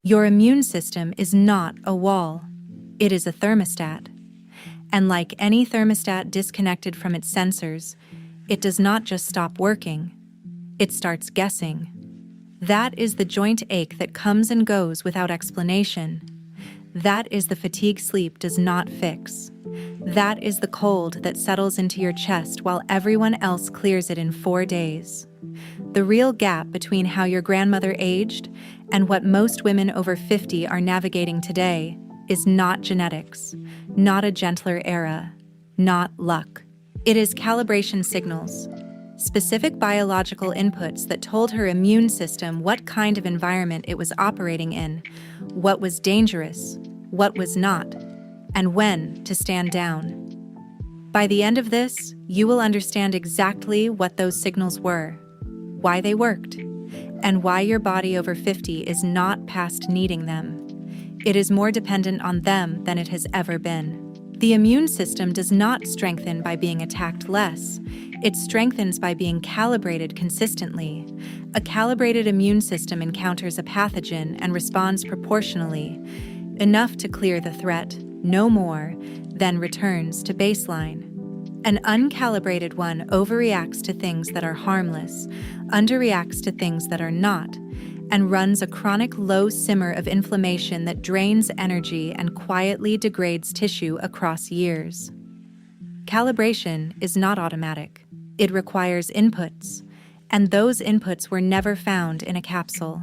Your immune system is not a wall. It is a thermostat. And like any thermostat disconnected from its sensors, it does not just stop working. It starts guessing. That is the joint ache that comes and goes without explanation. That is the fatigue sleep does not fix. That is the cold that settles into your chest while everyone else clears it in 4 days. The real gap between how your grandmother aged and what most women over 50 are navigating today is not genetics, not a gentler era, not luck. It is calibration signals, specific biological inputs that told her immune system what kind of environment it was operating in, what was dangerous, what was not, and when to stand down. By the end of this, you will understand exactly what those signals were, why they worked, and why your body over 50 is not past needing them. It is more dependent on them than it has ever been. The immune system does not strengthen by being attacked less. It strengthens by being calibrated consistently. A calibrated immune system encounters a pathogen and responds proportionally, enough to clear the threat, no more, then returns to baseline. An uncalibrated one overreacts to things that are harmless, underreacts to things that are not, and runs a chronic low simmer of inflammation that drains energy and quietly degrades tissue across years. Calibration is not automatic. It requires inputs, and those inputs were never found in a capsule.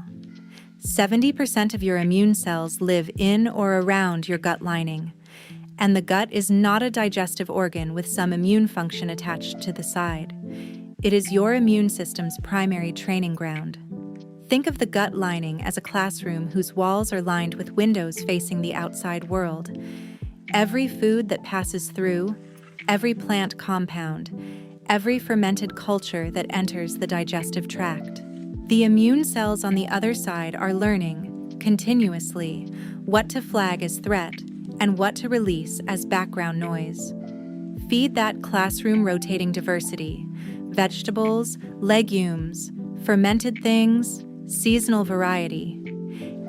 70% of your immune cells live in or around your gut lining, and the gut is not a digestive organ with some immune function attached to the side. It is your immune system's primary training ground. Think of the gut lining as a classroom whose walls are lined with windows facing the outside world. Every food that passes through, every plant compound, every fermented culture that enters the digestive tract. The immune cells on the other side are learning, continuously, what to flag as threat and what to release as background noise. Feed that classroom rotating diversity: vegetables, legumes, fermented things, seasonal variety.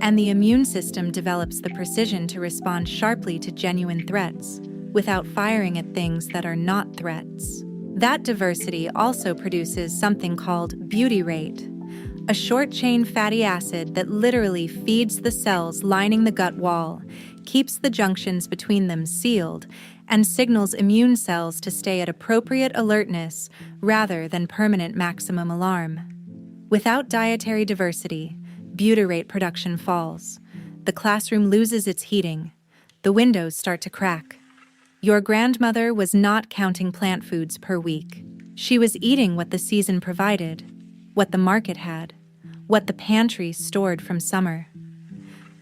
And the immune system develops the precision to respond sharply to genuine threats, without firing at things that are not threats. That diversity also produces something called butyrate, a short-chain fatty acid that literally feeds the cells lining the gut wall, keeps the junctions between them sealed, and signals immune cells to stay at appropriate alertness rather than permanent maximum alarm. Without dietary diversity, butyrate production falls. The classroom loses its heating. The windows start to crack. Your grandmother was not counting plant foods per week. She was eating what the season provided, what the market had, what the pantry stored from summer.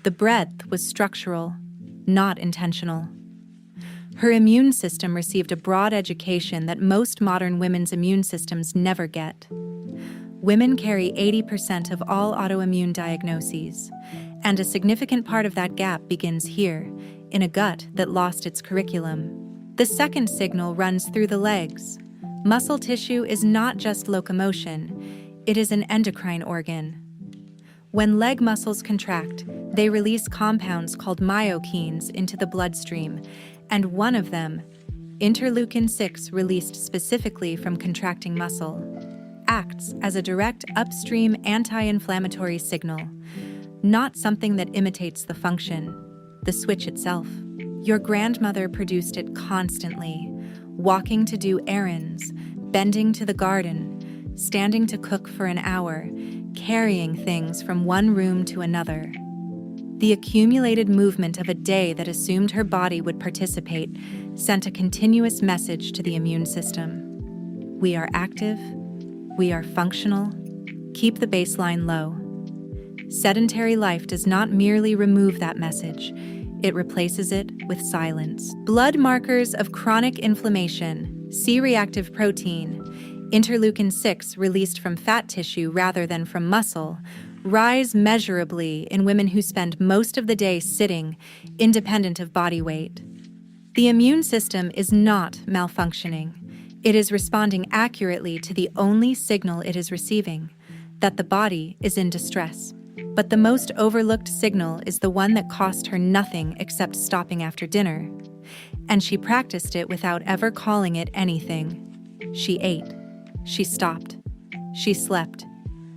The breadth was structural, not intentional. Her immune system received a broad education that most modern women's immune systems never get. Women carry 80% of all autoimmune diagnoses, and a significant part of that gap begins here, in a gut that lost its curriculum. The second signal runs through the legs. Muscle tissue is not just locomotion, it is an endocrine organ. When leg muscles contract, they release compounds called myokines into the bloodstream, and one of them, interleukin-6 released specifically from contracting muscle, acts as a direct upstream anti-inflammatory signal, not something that imitates the function, the switch itself. Your grandmother produced it constantly, walking to do errands, bending to the garden, standing to cook for an hour, carrying things from one room to another. The accumulated movement of a day that assumed her body would participate sent a continuous message to the immune system. We are active. We are functional. Keep the baseline low. Sedentary life does not merely remove that message, it replaces it with silence. Blood markers of chronic inflammation, C-reactive protein, interleukin-6 released from fat tissue rather than from muscle, rise measurably in women who spend most of the day sitting, independent of body weight. The immune system is not malfunctioning. It is responding accurately to the only signal it is receiving, that the body is in distress. But the most overlooked signal is the one that cost her nothing except stopping after dinner. And she practiced it without ever calling it anything. She ate. She stopped. She slept.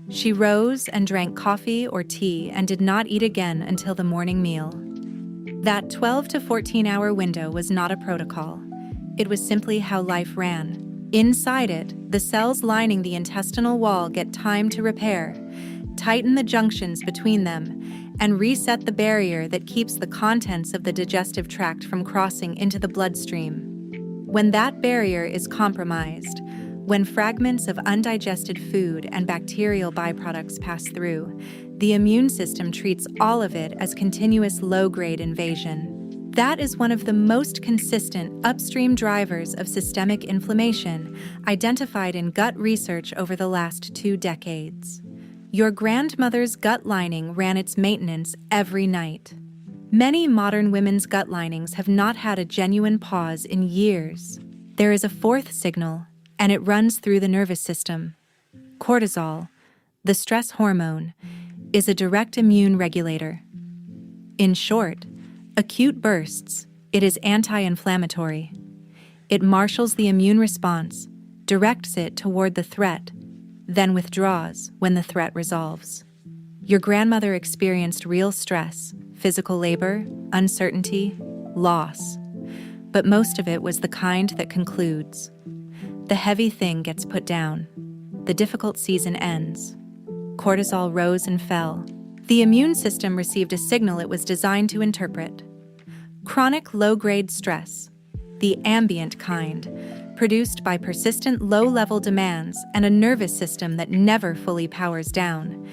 She rose and drank coffee or tea and did not eat again until the morning meal. That 12 to 14-hour window was not a protocol. It was simply how life ran. Inside it, the cells lining the intestinal wall get time to repair, tighten the junctions between them, and reset the barrier that keeps the contents of the digestive tract from crossing into the bloodstream. When that barrier is compromised, when fragments of undigested food and bacterial byproducts pass through, the immune system treats all of it as continuous low-grade invasion. That is one of the most consistent upstream drivers of systemic inflammation identified in gut research over the last 2 decades. Your grandmother's gut lining ran its maintenance every night. Many modern women's gut linings have not had a genuine pause in years. There is a fourth signal, and it runs through the nervous system. Cortisol, the stress hormone, is a direct immune regulator. In short, acute bursts, it is anti-inflammatory. It marshals the immune response, directs it toward the threat, then withdraws when the threat resolves. Your grandmother experienced real stress, physical labor, uncertainty, loss. But most of it was the kind that concludes. The heavy thing gets put down. The difficult season ends. Cortisol rose and fell. The immune system received a signal it was designed to interpret. Chronic low-grade stress, the ambient kind, produced by persistent low-level demands and a nervous system that never fully powers down,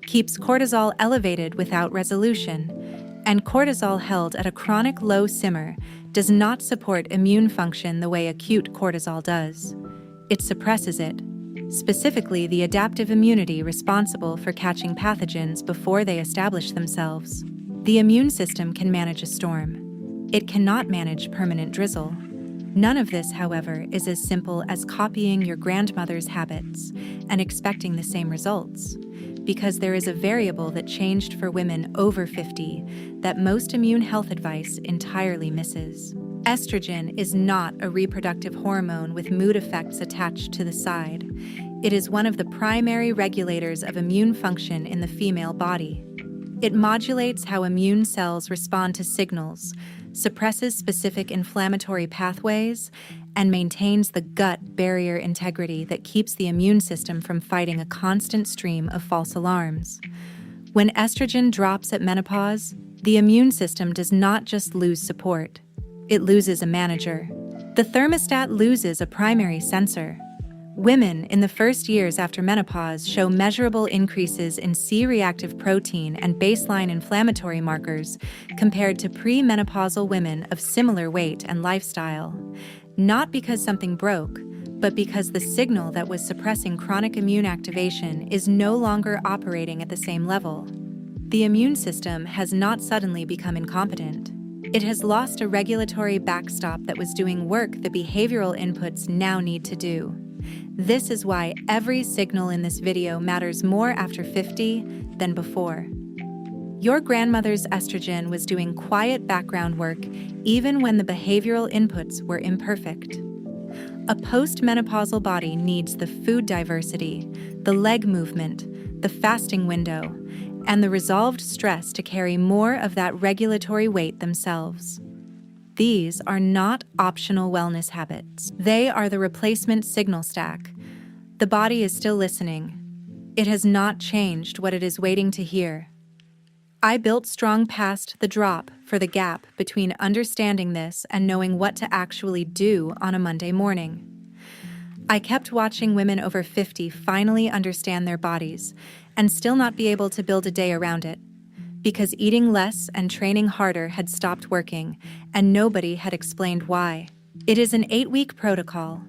keeps cortisol elevated without resolution, and cortisol held at a chronic low simmer does not support immune function the way acute cortisol does. It suppresses it, specifically the adaptive immunity responsible for catching pathogens before they establish themselves. The immune system can manage a storm. It cannot manage permanent drizzle. None of this, however, is as simple as copying your grandmother's habits and expecting the same results, because there is a variable that changed for women over 50 that most immune health advice entirely misses. Estrogen is not a reproductive hormone with mood effects attached to the side. It is one of the primary regulators of immune function in the female body. It modulates how immune cells respond to signals, suppresses specific inflammatory pathways, and maintains the gut barrier integrity that keeps the immune system from fighting a constant stream of false alarms. When estrogen drops at menopause, the immune system does not just lose support. It loses a manager. The thermostat loses a primary sensor. Women in the first years after menopause show measurable increases in C-reactive protein and baseline inflammatory markers compared to premenopausal women of similar weight and lifestyle. Not because something broke, but because the signal that was suppressing chronic immune activation is no longer operating at the same level. The immune system has not suddenly become incompetent. It has lost a regulatory backstop that was doing work the behavioral inputs now need to do. This is why every signal in this video matters more after 50 than before. Your grandmother's estrogen was doing quiet background work even when the behavioral inputs were imperfect. A postmenopausal body needs the food diversity, the leg movement, the fasting window, and the resolved stress to carry more of that regulatory weight themselves. These are not optional wellness habits. They are the replacement signal stack. The body is still listening. It has not changed what it is waiting to hear. I built strong past the drop for the gap between understanding this and knowing what to actually do on a Monday morning. I kept watching women over 50 finally understand their bodies and still not be able to build a day around it, because eating less and training harder had stopped working, and nobody had explained why. It is an 8-week protocol: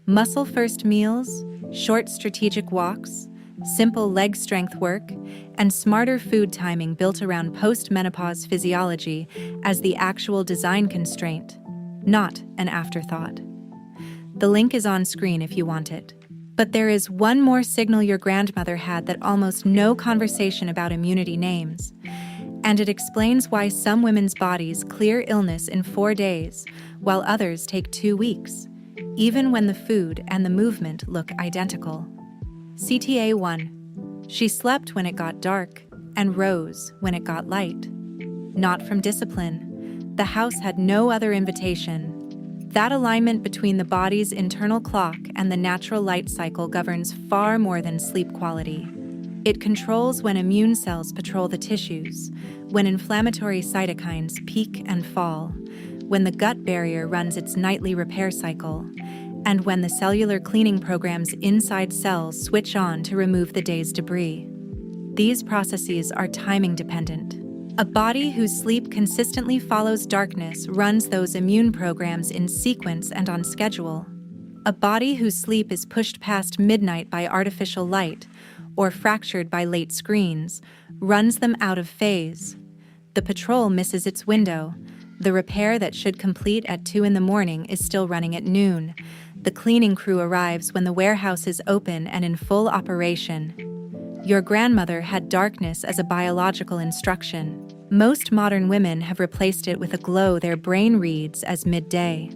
muscle-first meals, short strategic walks, simple leg strength work, and smarter food timing built around post-menopause physiology as the actual design constraint, not an afterthought. The link is on screen if you want it. But there is one more signal your grandmother had that almost no conversation about immunity names. And it explains why some women's bodies clear illness in 4 days, while others take 2 weeks, even when the food and the movement look identical. CTA 1. She slept when it got dark and rose when it got light. Not from discipline. The house had no other invitation. That alignment between the body's internal clock and the natural light cycle governs far more than sleep quality. It controls when immune cells patrol the tissues, when inflammatory cytokines peak and fall, when the gut barrier runs its nightly repair cycle, and when the cellular cleaning programs inside cells switch on to remove the day's debris. These processes are timing dependent. A body whose sleep consistently follows darkness runs those immune programs in sequence and on schedule. A body whose sleep is pushed past midnight by artificial light or fractured by late screens runs them out of phase. The patrol misses its window. The repair that should complete at 2 a.m. is still running at noon. The cleaning crew arrives when the warehouse is open and in full operation. Your grandmother had darkness as a biological instruction. Most modern women have replaced it with a glow their brain reads as midday.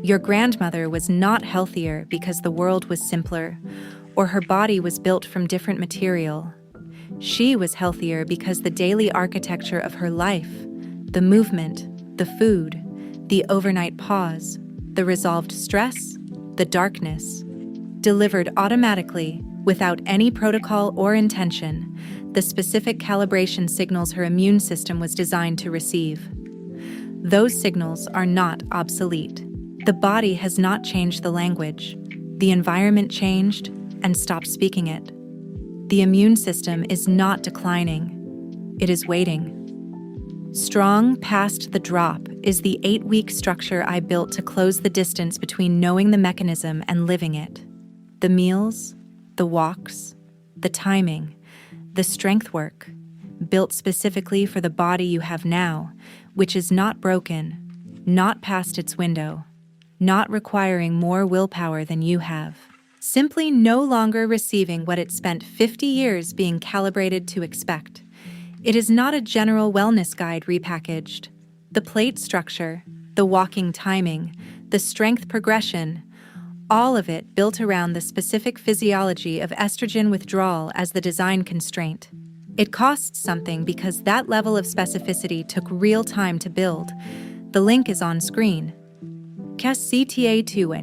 Your grandmother was not healthier because the world was simpler, or her body was built from different material. She was healthier because the daily architecture of her life, the movement, the food, the overnight pause, the resolved stress, the darkness, delivered automatically, without any protocol or intention, the specific calibration signals her immune system was designed to receive. Those signals are not obsolete. The body has not changed the language. The environment changed and stopped speaking it. The immune system is not declining. It is waiting. Strong past the drop is the 8-week structure I built to close the distance between knowing the mechanism and living it. The meals, the walks, the timing, the strength work, built specifically for the body you have now, which is not broken, not past its window, not requiring more willpower than you have, simply no longer receiving what it spent 50 years being calibrated to expect. It is not a general wellness guide repackaged. The plate structure, the walking timing, the strength progression, all of it built around the specific physiology of estrogen withdrawal as the design constraint. It costs something because that level of specificity took real time to build. The link is on screen. Kes CTA 2